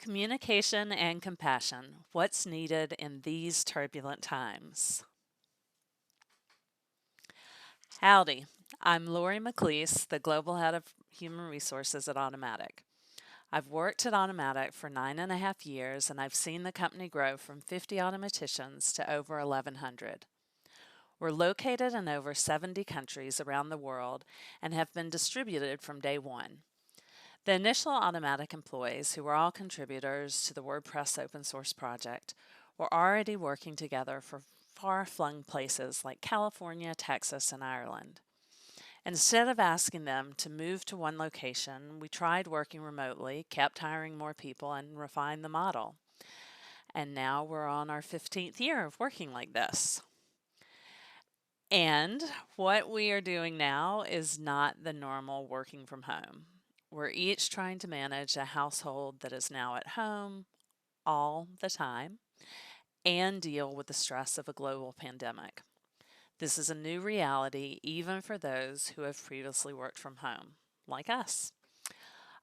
Communication and compassion. What's needed in these turbulent times? Howdy, I'm Lori Mcleese, the Global Head of Human Resources at Automattic. I've worked at Automattic for 9.5 years and I've seen the company grow from 50 automaticians to over 1,100. We're located in over 70 countries around the world and have been distributed from day one. The initial Automattic employees, who were all contributors to the Wordpress open source project, were already working together for far-flung places like California, Texas, and Ireland. Instead of asking them to move to one location, we tried working remotely, kept hiring more people, and refined the model. And now we're on our 15th year of working like this. And what we are doing now is not the normal working from home. We're each trying to manage a household that is now at home all the time and deal with the stress of a global pandemic. This is a new reality even for those who have previously worked from home, like us.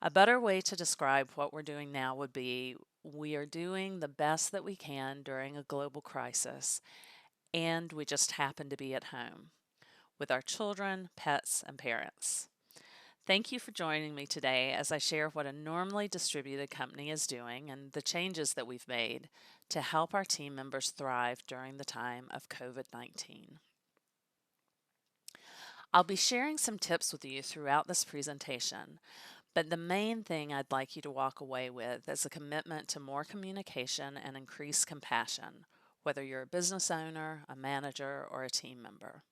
A better way to describe what we're doing now would be we are doing the best that we can during a global crisis, and we just happen to be at home with our children, pets, and parents. Thank you for joining me today as I share what a normally distributed company is doing and the changes that we've made to help our team members thrive during the time of COVID-19. I'll be sharing some tips with you throughout this presentation, but the main thing I'd like you to walk away with is a commitment to more communication and increased compassion, whether you're a business owner, a manager, or a team member.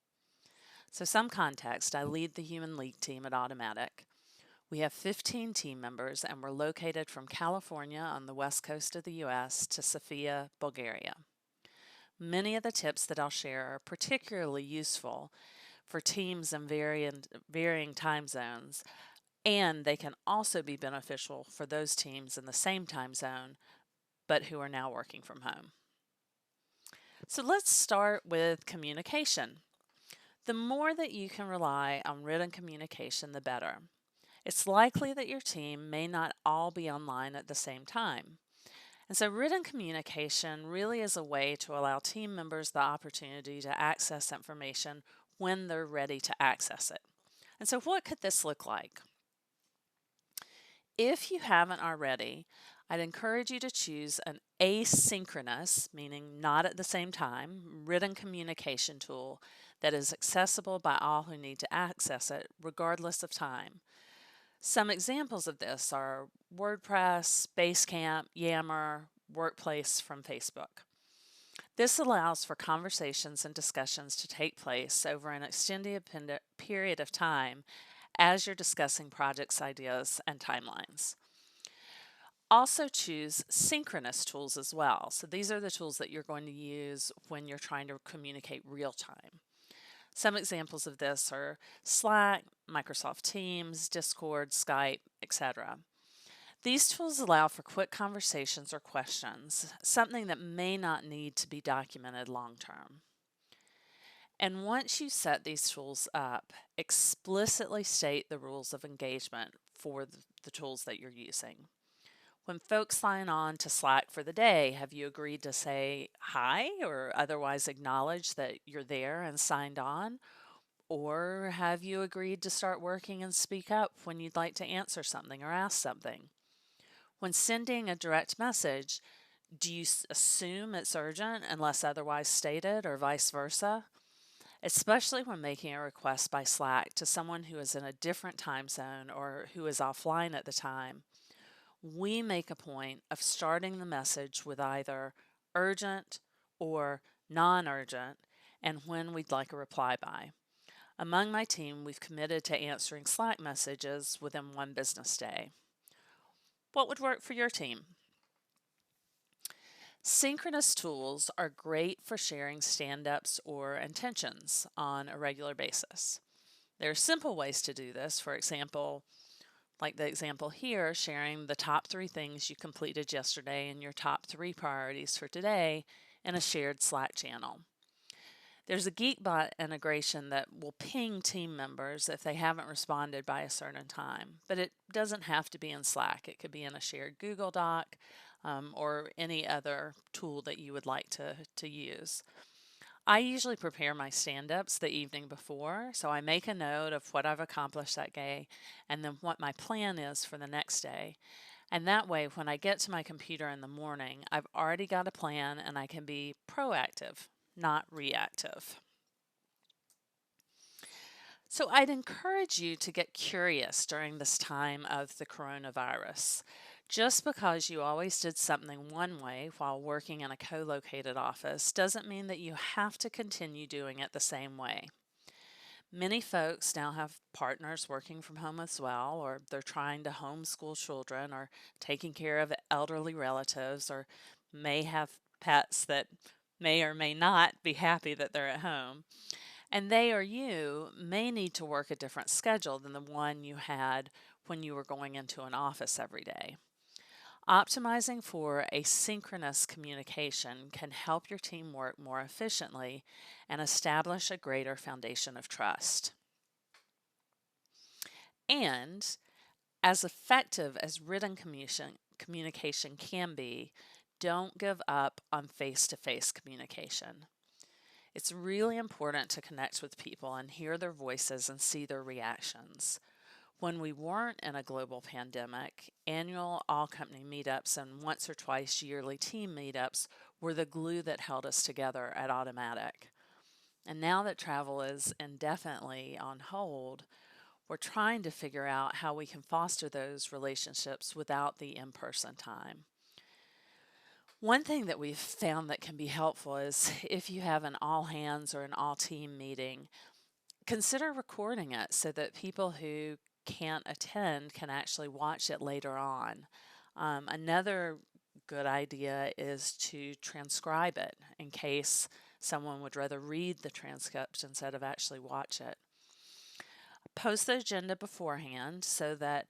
So some context, I lead the Human League team at Automattic. We have 15 team members and we're located from California on the west coast of the US to Sofia, Bulgaria. Many of the tips that I'll share are particularly useful for teams in varying time zones, and they can also be beneficial for those teams in the same time zone but who are now working from home. So let's start with communication. The more that you can rely on written communication, the better. It's likely that your team may not all be online at the same time. And so written communication really is a way to allow team members the opportunity to access information when they're ready to access it. And so what could this look like? If you haven't already, I'd encourage you to choose an asynchronous, meaning not at the same time, written communication tool that is accessible by all who need to access it, regardless of time. Some examples of this are WordPress, Basecamp, Yammer, Workplace from Facebook. This allows for conversations and discussions to take place over an extended period of time as you're discussing projects, ideas, and timelines. Also choose synchronous tools as well. So these are the tools that you're going to use when you're trying to communicate real time. Some examples of this are Slack, Microsoft Teams, Discord, Skype, etc. These tools allow for quick conversations or questions, something that may not need to be documented long term. And once you set these tools up, explicitly state the rules of engagement for the tools that you're using. When folks sign on to Slack for the day, have you agreed to say hi or otherwise acknowledge that you're there and signed on? Or have you agreed to start working and speak up when you'd like to answer something or ask something? When sending a direct message, do you assume it's urgent unless otherwise stated, or vice versa? Especially when making a request by Slack to someone who is in a different time zone or who is offline at the time, we make a point of starting the message with either urgent or non-urgent and when we'd like a reply by. Among my team, we've committed to answering Slack messages within one business day. What would work for your team? Synchronous tools are great for sharing stand-ups or intentions on a regular basis. There are simple ways to do this. For example, like the example here, sharing the top 3 things you completed yesterday and your top 3 priorities for today in a shared Slack channel. There's a Geekbot integration that will ping team members if they haven't responded by a certain time, but it doesn't have to be in Slack. It could be in a shared Google Doc or any other tool that you would like to use. I usually prepare my stand-ups the evening before, so I make a note of what I've accomplished that day and then what my plan is for the next day. And that way, when I get to my computer in the morning, I've already got a plan and I can be proactive, not reactive. So I'd encourage you to get curious during this time of the coronavirus. Just because you always did something one way while working in a co-located office doesn't mean that you have to continue doing it the same way. Many folks now have partners working from home as well, or they're trying to homeschool children, or taking care of elderly relatives, or may have pets that may or may not be happy that they're at home. And they or you may need to work a different schedule than the one you had when you were going into an office every day. Optimizing for asynchronous communication can help your team work more efficiently and establish a greater foundation of trust. And as effective as written communication can be, don't give up on face-to-face communication. It's really important to connect with people and hear their voices and see their reactions. When we weren't in a global pandemic, annual all-company meetups and once or twice yearly team meetups were the glue that held us together at Automattic. And now that travel is indefinitely on hold, we're trying to figure out how we can foster those relationships without the in-person time. One thing that we've found that can be helpful is if you have an all hands or an all team meeting, consider recording it so that people who can't attend can actually watch it later on. Another good idea is to transcribe it in case someone would rather read the transcript instead of actually watch it. Post the agenda beforehand so that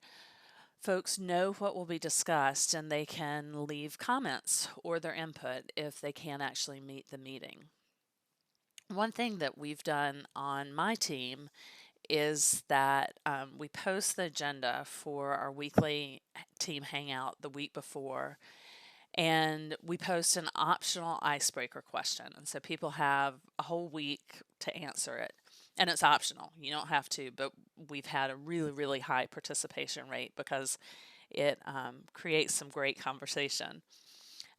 folks know what will be discussed and they can leave comments or their input if they can't actually meet the meeting. One thing that we've done on my team is that we post the agenda for our weekly team hangout the week before, and we post an optional icebreaker question. And so people have a whole week to answer it. And it's optional. You don't have to, but we've had a really, really high participation rate because it creates some great conversation.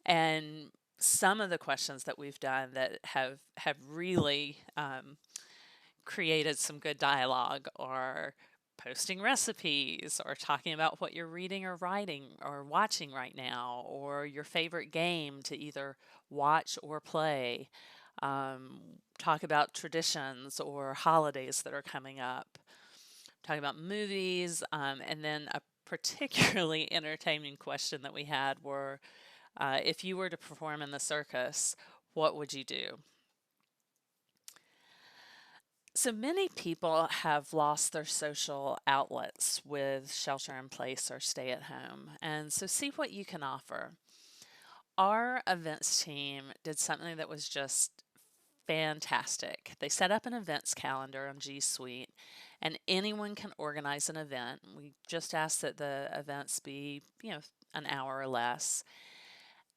And some of the questions that we've done that have really created some good dialogue are posting recipes or talking about what you're reading or writing or watching right now, or your favorite game to either watch or play. Talk about traditions or holidays that are coming up. Talk about movies, and then a particularly entertaining question that we had were, if you were to perform in the circus, what would you do? So many people have lost their social outlets with shelter in place or stay at home, and so see what you can offer. Our events team did something that was just fantastic. They set up an events calendar on G Suite, and anyone can organize an event. We just ask that the events be, an hour or less.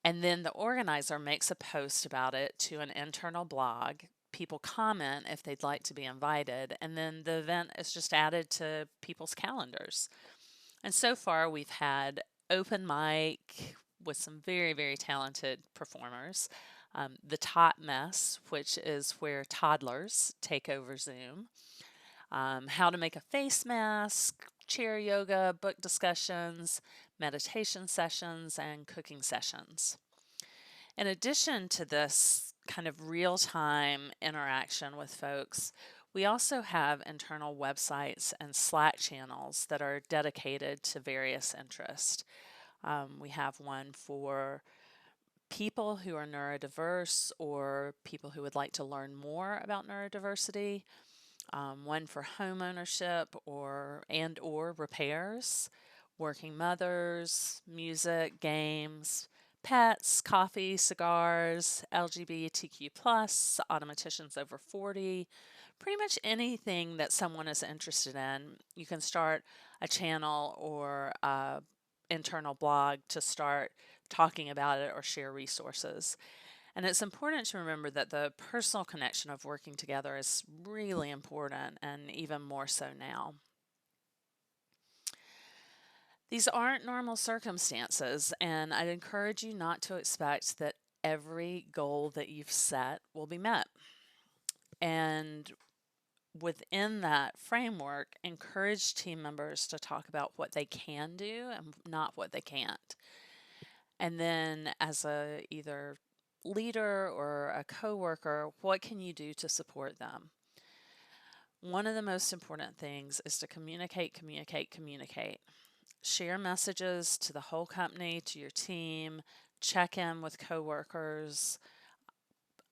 And then the organizer makes a post about it to an internal blog. People comment if they'd like to be invited, and then the event is just added to people's calendars. And so far, we've had open mic with some very, very talented performers. The Tot Mess, which is where toddlers take over Zoom. How to make a face mask, chair yoga, book discussions, meditation sessions, and cooking sessions. In addition to this kind of real-time interaction with folks, we also have internal websites and Slack channels that are dedicated to various interests. We have one for people who are neurodiverse or people who would like to learn more about neurodiversity, one for home ownership or repairs, working mothers, music, games, Pets, coffee, cigars, LGBTQ+, automaticians over 40, pretty much anything that someone is interested in. You can start a channel or a internal blog to start talking about it or share resources. And it's important to remember that the personal connection of working together is really important, and even more so now. These aren't normal circumstances, and I'd encourage you not to expect that every goal that you've set will be met. And within that framework, encourage team members to talk about what they can do and not what they can't. And then as a either leader or a coworker, what can you do to support them? One of the most important things is to communicate, communicate, communicate. Share messages to the whole company, to your team, check in with coworkers,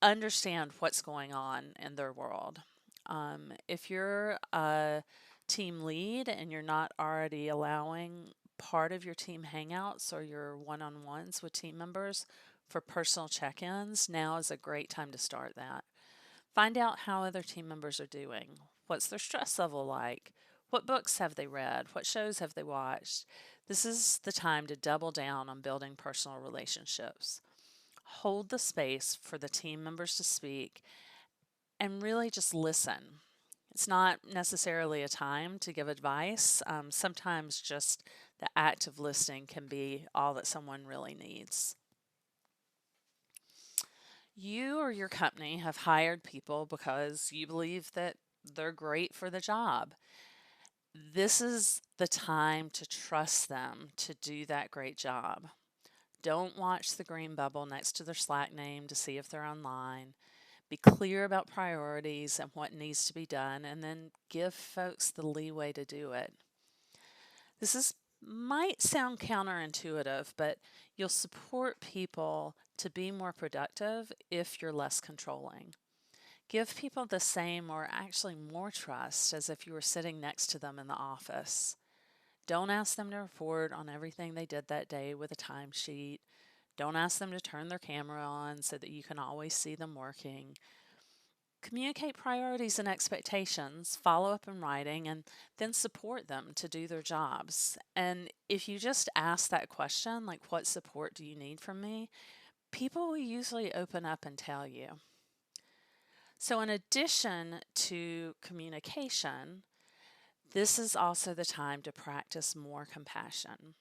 understand what's going on in their world. If you're a team lead and you're not already allowing part of your team hangouts or your one-on-ones with team members for personal check-ins, now is a great time to start that. Find out how other team members are doing. What's their stress level like? What books have they read? What shows have they watched? This is the time to double down on building personal relationships. Hold the space for the team members to speak and really just listen. It's not necessarily a time to give advice. Sometimes just the act of listening can be all that someone really needs. You or your company have hired people because you believe that they're great for the job. This is the time to trust them to do that great job. Don't watch the green bubble next to their Slack name to see if they're online. Be clear about priorities and what needs to be done, and then give folks the leeway to do it. Might sound counterintuitive, but you'll support people to be more productive if you're less controlling. Give people the same or actually more trust as if you were sitting next to them in the office. Don't ask them to report on everything they did that day with a timesheet. Don't ask them to turn their camera on so that you can always see them working. Communicate priorities and expectations, follow up in writing, and then support them to do their jobs. And if you just ask that question, like, what support do you need from me? People will usually open up and tell you. So, in addition to communication, this is also the time to practice more compassion.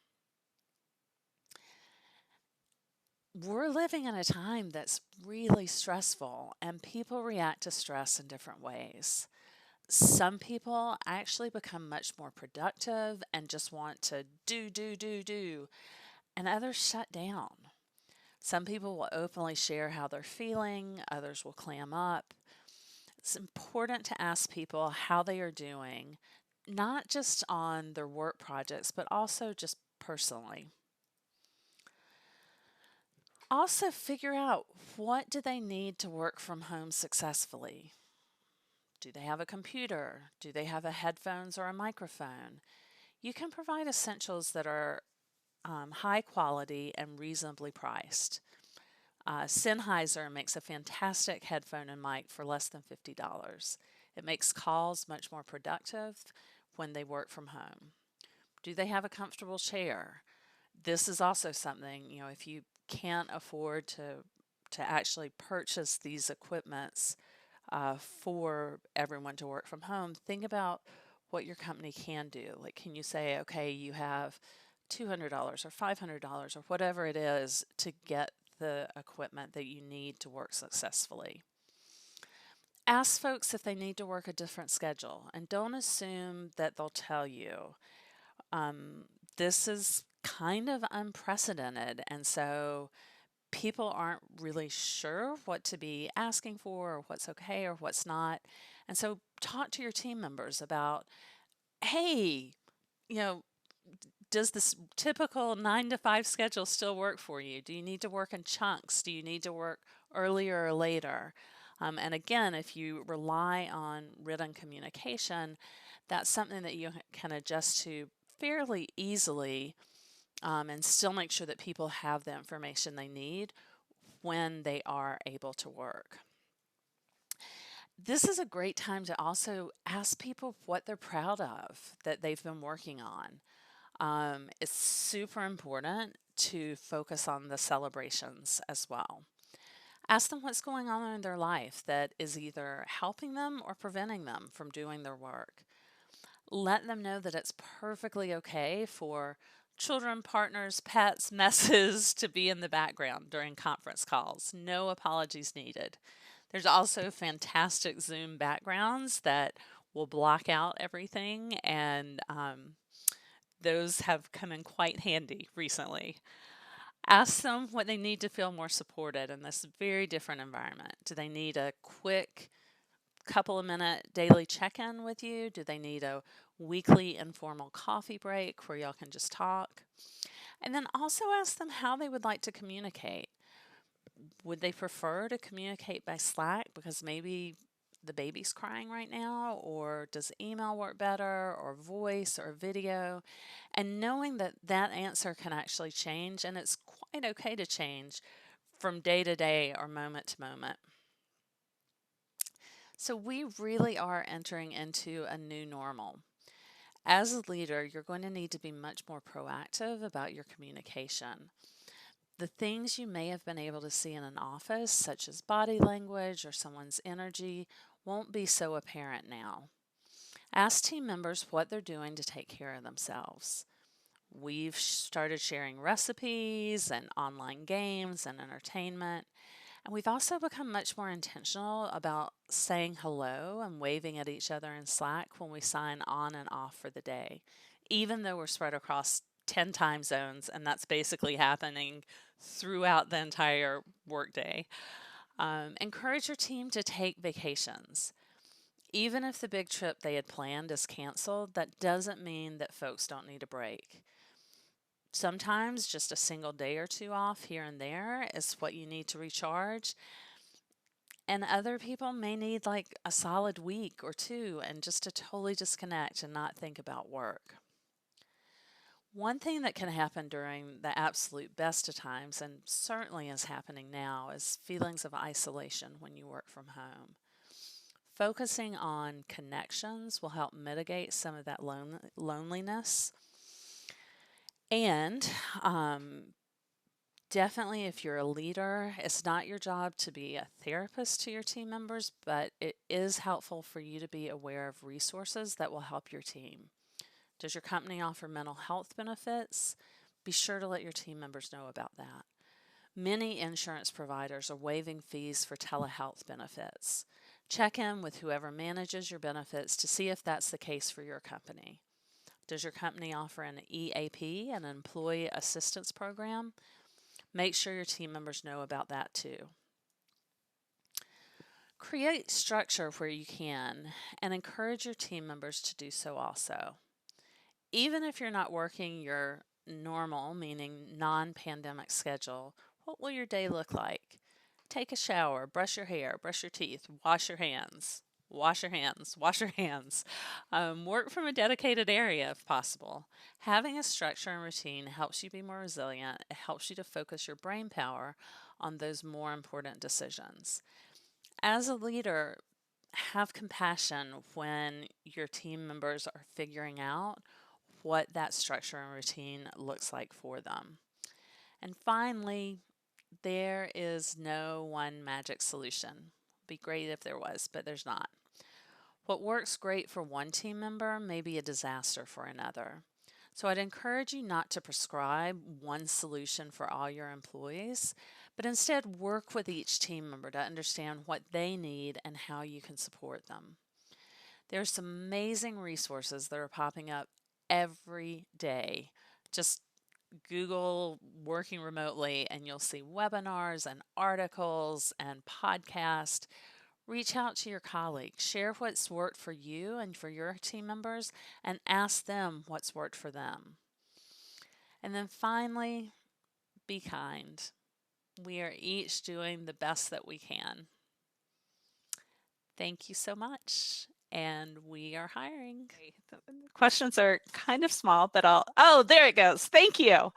We're living in a time that's really stressful, and people react to stress in different ways. Some people actually become much more productive and just want to do, and others shut down. Some people will openly share how they're feeling, others will clam up. It's important to ask people how they are doing, not just on their work projects, but also just personally. Also figure out, what do they need to work from home successfully? Do they have a computer? Do they have a headphones or a microphone? You can provide essentials that are high quality and reasonably priced. Sennheiser makes a fantastic headphone and mic for less than $50. It makes calls much more productive when they work from home. Do they have a comfortable chair? This is also something, if you can't afford to actually purchase these equipments for everyone to work from home, think about what your company can do. Like, can you say, okay, you have $200 or $500 or whatever it is to get the equipment that you need to work successfully. Ask folks if they need to work a different schedule, and don't assume that they'll tell you. This is kind of unprecedented, and so people aren't really sure what to be asking for or what's okay or what's not. And so talk to your team members about, hey, does this typical 9 to 5 schedule still work for you? Do you need to work in chunks? Do you need to work earlier or later? And again, if you rely on written communication, that's something that you can adjust to fairly easily and still make sure that people have the information they need when they are able to work. This is a great time to also ask people what they're proud of that they've been working on. It's super important to focus on the celebrations as well. Ask them what's going on in their life that is either helping them or preventing them from doing their work. Let them know that it's perfectly okay for children, partners, pets, messes to be in the background during conference calls. No apologies needed. There's also fantastic Zoom backgrounds that will block out everything, and those have come in quite handy recently. Ask them what they need to feel more supported in this very different environment. Do they need a quick couple of minute daily check-in with you? Do they need a weekly informal coffee break where y'all can just talk? And then also ask them how they would like to communicate. Would they prefer to communicate by Slack because maybe the baby's crying right now, or does email work better, or voice, or video? And knowing that that answer can actually change, and it's quite okay to change from day to day or moment to moment. So we really are entering into a new normal. As a leader, you're going to need to be much more proactive about your communication. The things you may have been able to see in an office, such as body language or someone's energy, won't be so apparent now. Ask team members what they're doing to take care of themselves. We've started sharing recipes and online games and entertainment. And we've also become much more intentional about saying hello and waving at each other in Slack when we sign on and off for the day, even though we're spread across 10 time zones, and that's basically happening throughout the entire workday. Encourage your team to take vacations. Even if the big trip they had planned is canceled, that doesn't mean that folks don't need a break. Sometimes just a single day or two off here and there is what you need to recharge. And other people may need like a solid week or two and just to totally disconnect and not think about work. One thing that can happen during the absolute best of times, and certainly is happening now, is feelings of isolation when you work from home. Focusing on connections will help mitigate some of that loneliness. And definitely, if you're a leader, it's not your job to be a therapist to your team members, but it is helpful for you to be aware of resources that will help your team. Does your company offer mental health benefits? Be sure to let your team members know about that. Many insurance providers are waiving fees for telehealth benefits. Check in with whoever manages your benefits to see if that's the case for your company. Does your company offer an EAP, an employee assistance program? Make sure your team members know about that too. Create structure where you can and encourage your team members to do so also. Even if you're not working your normal, meaning non-pandemic schedule, what will your day look like? Take a shower, brush your hair, brush your teeth, wash your hands, wash your hands, wash your hands. Work from a dedicated area if possible. Having a structure and routine helps you be more resilient. It helps you to focus your brain power on those more important decisions. As a leader, have compassion when your team members are figuring out what that structure and routine looks like for them. And finally, there is no one magic solution. Be great if there was, but there's not. What works great for one team member may be a disaster for another. So I'd encourage you not to prescribe one solution for all your employees, but instead work with each team member to understand what they need and how you can support them. There's some amazing resources that are popping up every day. Just Google working remotely and you'll see webinars and articles and podcasts. Reach out to your colleagues, share what's worked for you and for your team members, and ask them what's worked for them. And then finally, be kind. We are each doing the best that we can. Thank you so much. and we are hiring. The questions are kind of small, but there it goes. Thank you.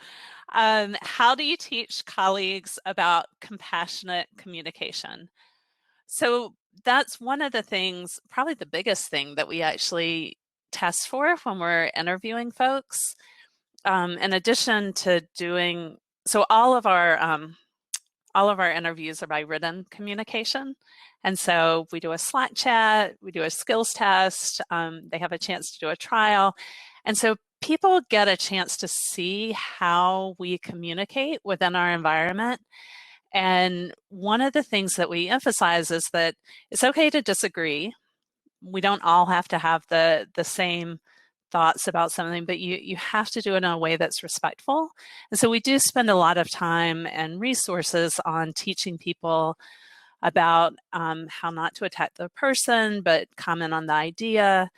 How do you teach colleagues about compassionate communication? So that's one of the things, probably the biggest thing that we actually test for when we're interviewing folks. In addition to doing, so all of our interviews are by written communication. And so we do a Slack chat, we do a skills test, they have a chance to do a trial. And so people get a chance to see how we communicate within our environment. And one of the things that we emphasize is that it's okay to disagree. We don't all have to have the same thoughts about something, but you have to do it in a way that's respectful. And so we do spend a lot of time and resources on teaching people about how not to attack the person, but comment on the idea,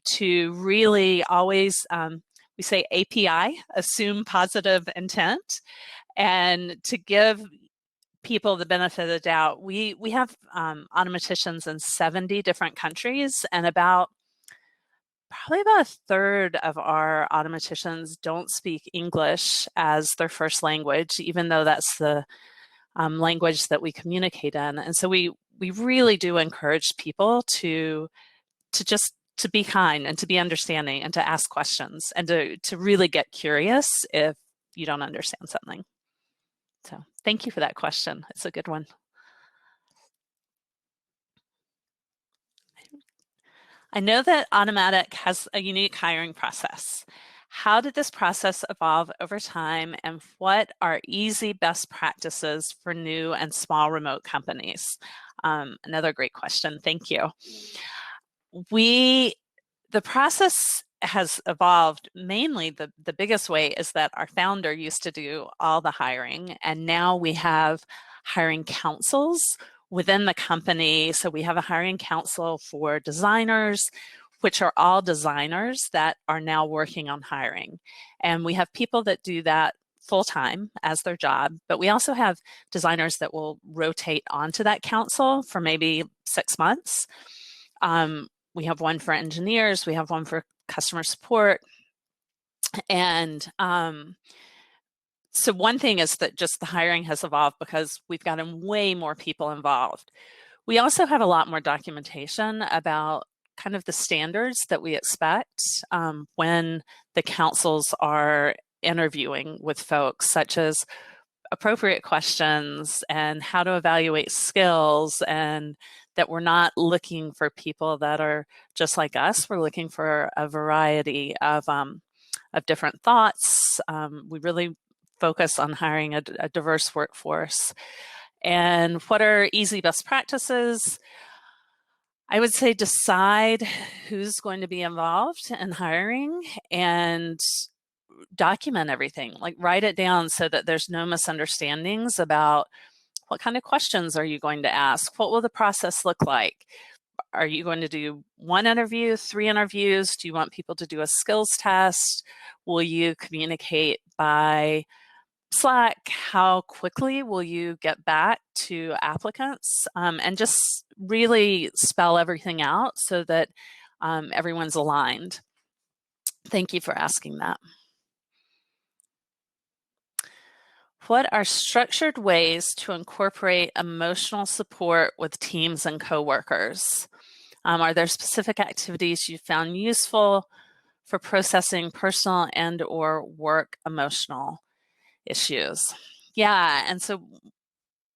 to really always, we say API, assume positive intent, and to give people the benefit of the doubt. We have automaticians in 70 different countries, and probably about a third of our automaticians don't speak English as their first language, even though that's the language that we communicate in. And so we really do encourage people to be kind and to be understanding and to ask questions and to really get curious if you don't understand something. So thank you for that question. It's a good one. I know that Automattic has a unique hiring process. How did this process evolve over time, and what are easy best practices for new and small remote companies? Another great question. Thank you. The process has evolved. Mainly the biggest way is that our founder used to do all the hiring, and now we have hiring councils within the company. So we have a hiring council for designers, which are all designers that are now working on hiring. And we have people that do that full-time as their job, but we also have designers that will rotate onto that council for maybe 6 months. We have one for engineers, we have one for customer support. And so one thing is that just the hiring has evolved because we've gotten way more people involved. We also have a lot more documentation about kind of the standards that we expect when the councils are interviewing with folks, such as appropriate questions and how to evaluate skills, and that we're not looking for people that are just like us. We're looking for a variety of different thoughts. We really focus on hiring a diverse workforce. And what are easy best practices? I would say decide who's going to be involved in hiring and document everything. Like, write it down so that there's no misunderstandings about what kind of questions are you going to ask? What will the process look like? Are you going to do 1 interview, 3 interviews? Do you want people to do a skills test? Will you communicate by Slack? How quickly will you get back to applicants? And just really spell everything out so that everyone's aligned. Thank you for asking that. What are structured ways to incorporate emotional support with teams and coworkers? Are there specific activities you found useful for processing personal and or work emotional issues? Yeah, and so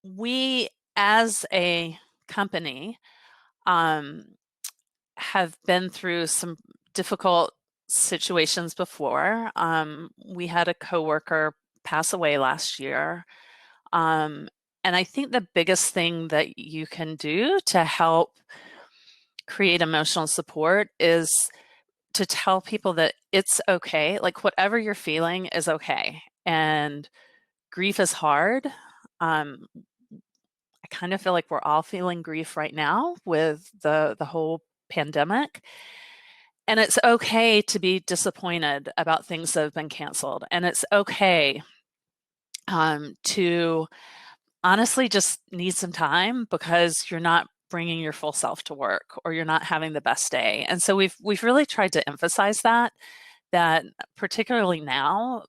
we as a company have been through some difficult situations before. We had a coworker pass away last year. And I think the biggest thing that you can do to help create emotional support is to tell people that it's okay. Like, whatever you're feeling is okay. And grief is hard. I kind of feel like we're all feeling grief right now with the whole pandemic. And it's okay to be disappointed about things that have been canceled. And it's okay to honestly just need some time because you're not bringing your full self to work, or you're not having the best day. And so we've really tried to emphasize that particularly now,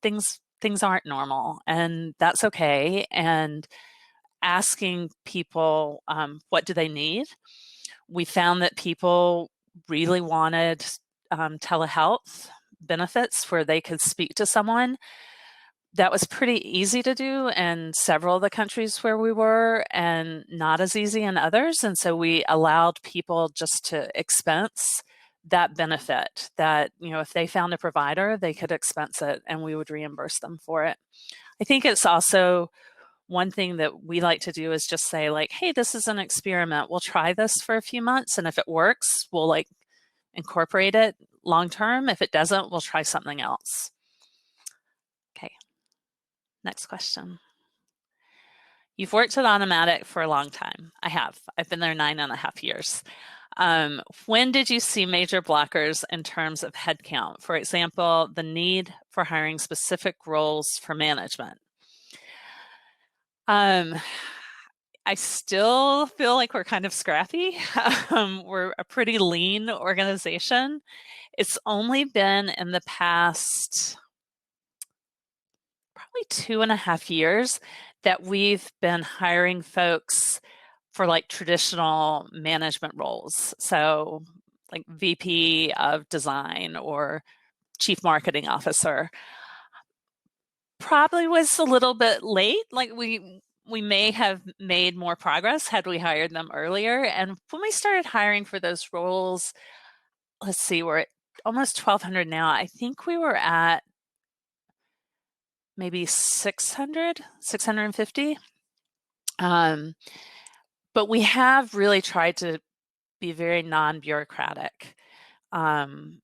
things aren't normal, and that's okay. And asking people, what do they need? We found that people really wanted telehealth benefits where they could speak to someone. That was pretty easy to do in several of the countries where we were, and not as easy in others. And so we allowed people just to expense that benefit, that, if they found a provider, they could expense it and we would reimburse them for it. I think it's also one thing that we like to do is just say, like, hey, this is an experiment. We'll try this for a few months, and if it works, we'll like incorporate it long term. If it doesn't, we'll try something else. Okay, next question. You've worked at Automattic for a long time. I have. I've been there 9.5 years. When did you see major blockers in terms of headcount? For example, the need for hiring specific roles for management. I still feel like we're kind of scrappy. We're a pretty lean organization. It's only been in the past probably 2.5 years that we've been hiring folks for like traditional management roles. So like VP of design or chief marketing officer. Probably was a little bit late. Like we may have made more progress had we hired them earlier. And when we started hiring for those roles, let's see, we're at almost 1,200 now. I think we were at maybe 600, 650. But we have really tried to be very non-bureaucratic. And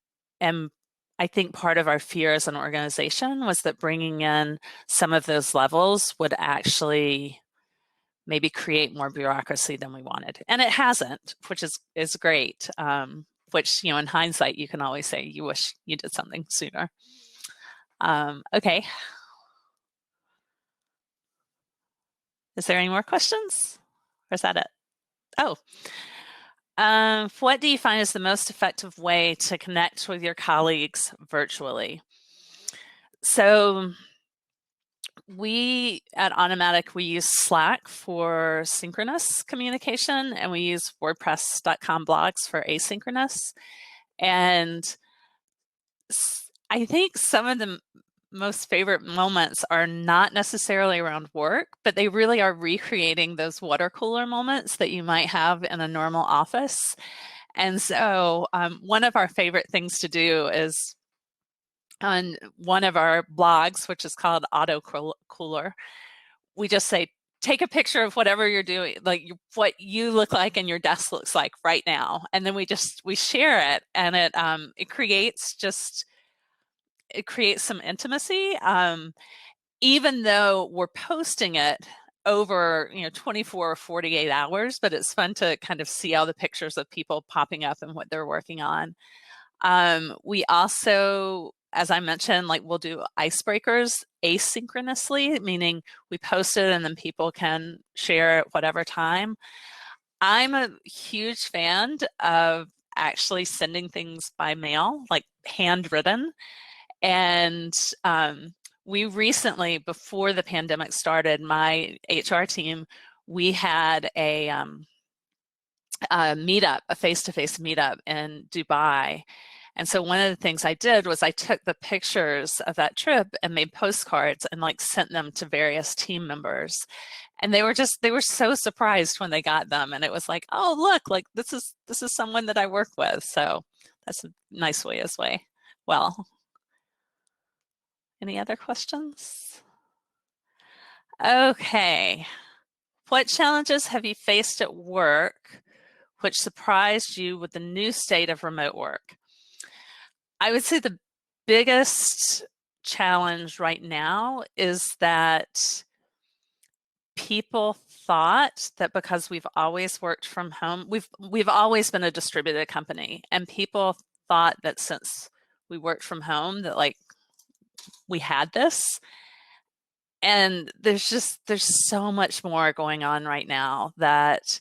I think part of our fear as an organization was that bringing in some of those levels would actually maybe create more bureaucracy than we wanted. And it hasn't, which is great. Which, in hindsight, you can always say you wish you did something sooner. Okay. Is there any more questions? Or is that it? Oh. What do you find is the most effective way to connect with your colleagues virtually? So we at Automattic, we use Slack for synchronous communication, and we use WordPress.com blogs for asynchronous. And I think some of the most favorite moments are not necessarily around work, but they really are recreating those water cooler moments that you might have in a normal office. And so one of our favorite things to do is on one of our blogs, which is called Auto Cooler, we just say, take a picture of whatever you're doing, like what you look like and your desk looks like right now. And then we share it, and it creates some intimacy, even though we're posting it over 24 or 48 hours, but it's fun to kind of see all the pictures of people popping up and what they're working on. We also, as I mentioned, like we'll do icebreakers asynchronously, meaning we post it and then people can share at whatever time. I'm a huge fan of actually sending things by mail, like handwritten. And we recently, before the pandemic started, my HR team, we had a meetup, a face-to-face meetup in Dubai. And so one of the things I did was I took the pictures of that trip and made postcards and like sent them to various team members. And they were so surprised when they got them. And it was like, oh, look, like this is someone that I work with. So that's a nice way as well. Any other questions? Okay. What challenges have you faced at work which surprised you with the new state of remote work? I would say the biggest challenge right now is that people thought that because we've always worked from home, we've always been a distributed company, and people thought that since we worked from home that like we had this. And there's so much more going on right now that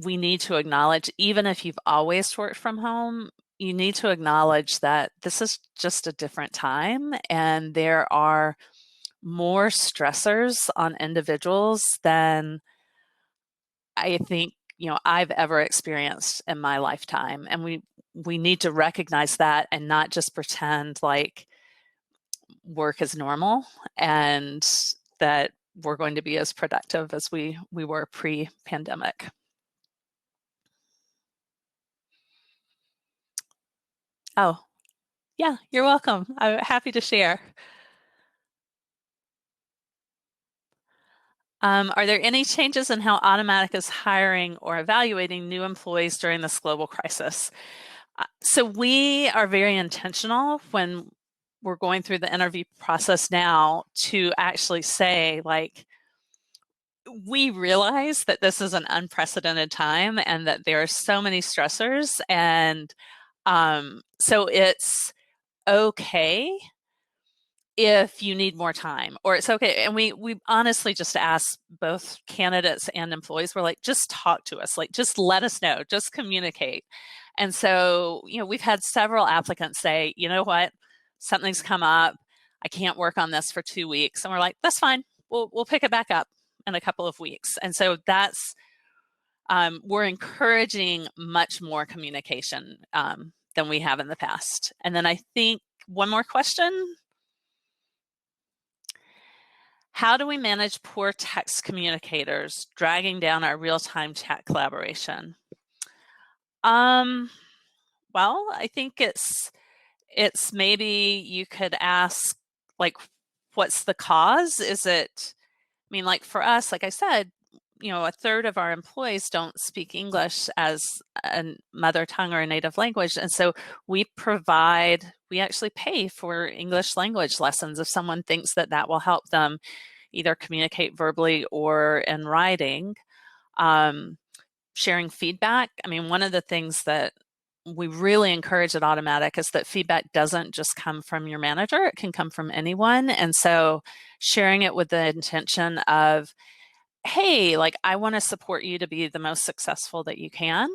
we need to acknowledge, even if you've always worked from home, you need to acknowledge that this is just a different time and there are more stressors on individuals than I think, I've ever experienced in my lifetime. And we need to recognize that and not just pretend like work is normal and that we're going to be as productive as we were pre-pandemic. Oh, yeah, you're welcome. I'm happy to share. Are there any changes in how Automattic is hiring or evaluating new employees during this global crisis? So we are very intentional when we're going through the interview process now to actually say, like, we realize that this is an unprecedented time and that there are so many stressors. And so it's okay if you need more time, or it's okay. And we honestly just ask both candidates and employees, we're like, just talk to us, like, just let us know, just communicate. And so, we've had several applicants say, you know what, something's come up, I can't work on this for 2 weeks. And we're like, that's fine, we'll pick it back up in a couple of weeks. And so that's, we're encouraging much more communication than we have in the past. And then I think one more question. How do we manage poor text communicators dragging down our real-time chat collaboration? Well, I think it's maybe you could ask, like, what's the cause? Is it, I mean, like for us, like I said, a third of our employees don't speak English as a mother tongue or a native language. And so we actually pay for English language lessons if someone thinks that that will help them either communicate verbally or in writing. Sharing feedback. I mean, one of the things that we really encourage at Automattic is that feedback doesn't just come from your manager, it can come from anyone. And so sharing it with the intention of, hey, like, I want to support you to be the most successful that you can.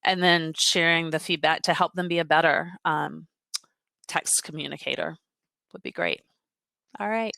And then sharing the feedback to help them be a better text communicator would be great. All right.